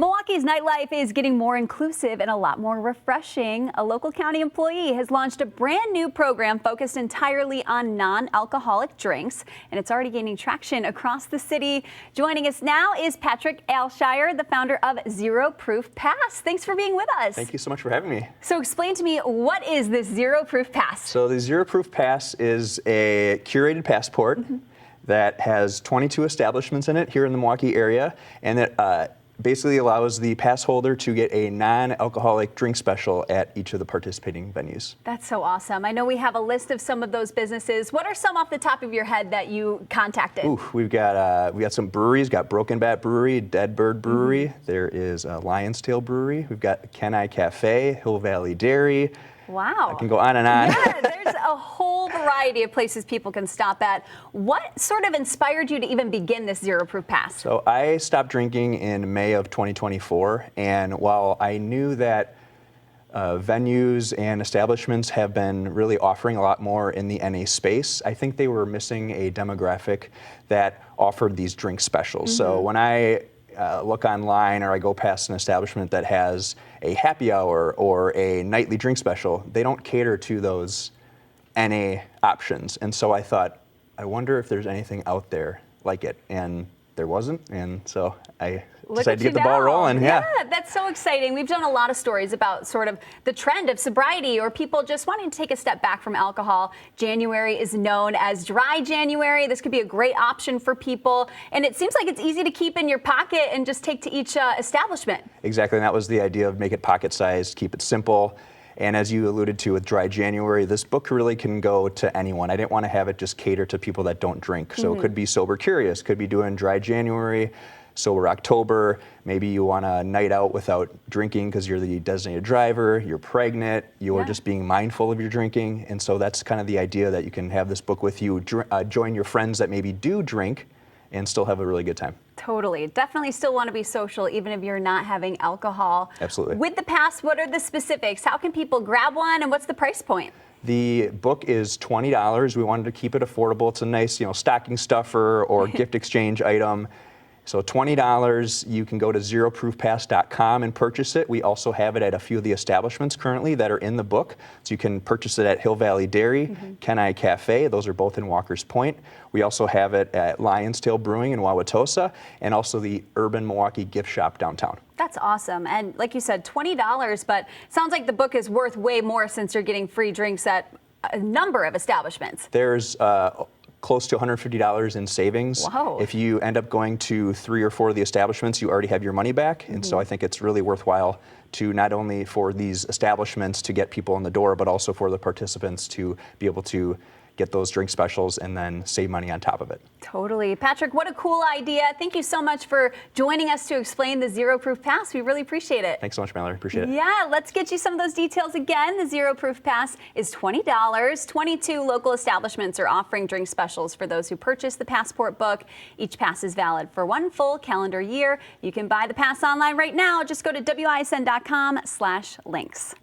Milwaukee's nightlife is getting more inclusive and a lot more refreshing. A local county employee has launched a brand new program focused entirely on non-alcoholic drinks, and it's already gaining traction across the city. Joining us now is Patrick Alshire, the founder of Zero Proof Pass. Thanks for being with us. Thank you so much for having me. So explain to me, what is this Zero Proof Pass? So the Zero Proof Pass is a curated passport that has 22 establishments in it here in the Milwaukee area, and it basically allows the pass holder to get a non-alcoholic drink special at each of the participating venues. That's so awesome. I know we have a list of some of those businesses. What are some off the top of your head that you contacted? Ooh, we got some breweries. Got Broken Bat Brewery, Dead Bird Brewery. There is Lion's Tail Brewery. We've got Kenai Cafe, Hill Valley Dairy. Wow. I can go on and on. Yeah, there's a whole variety of places people can stop at. What sort of inspired you to even begin this Zero Proof Pass? So I stopped drinking in May of 2024, and while I knew that venues and establishments have been really offering a lot more in the NA space, I think they were missing a demographic that offered these drink specials. So when I look online or I go past an establishment that has a happy hour or a nightly drink special, they don't cater to those NA options. And so I thought, I wonder if there's anything out there like it. And there wasn't. And so I decided to get the ball rolling. Yeah, that's so exciting. We've done a lot of stories about sort of the trend of sobriety or people just wanting to take a step back from alcohol. January is known as Dry January. This could be a great option for people. And it seems like it's easy to keep in your pocket and just take to each establishment. Exactly. And that was the idea of make it pocket-sized, keep it simple. And as you alluded to with Dry January, this book really can go to anyone. I didn't want to have it just cater to people that don't drink. So it could be sober curious, could be doing Dry January, sober October. Maybe you want a night out without drinking because you're the designated driver, you're pregnant, you're just being mindful of your drinking. And so that's kind of the idea, that you can have this book with you, join your friends that maybe do drink, and still have a really good time. Totally. Definitely still want to be social even if you're not having alcohol. Absolutely. With the pass, what are the specifics? How can people grab one and what's the price point? The book is $20. We wanted to keep it affordable. It's a nice, stocking stuffer or gift exchange item. So $20, you can go to zeroproofpass.com and purchase it. We also have it at a few of the establishments currently that are in the book. So you can purchase it at Hill Valley Dairy, Kenai Cafe. Those are both in Walker's Point. We also have it at Lion's Tail Brewing in Wauwatosa, and also the Urban Milwaukee Gift Shop downtown. That's awesome. And like you said, $20, but sounds like the book is worth way more since you're getting free drinks at a number of establishments. There's close to $150 in savings. Whoa. If you end up going to 3 or 4 of the establishments, you already have your money back. And so I think it's really worthwhile to not only for these establishments to get people in the door, but also for the participants to be able to get those drink specials and then save money on top of it. Totally. Patrick, what a cool idea. Thank you so much for joining us to explain the Zero Proof Pass. We really appreciate it. Thanks so much, Mallory. Appreciate it. Yeah, let's get you some of those details again. The Zero Proof Pass is $20. 22 local establishments are offering drink specials for those who purchase the passport book. Each pass is valid for 1 full calendar year. You can buy the pass online right now. Just go to WISN.com/links.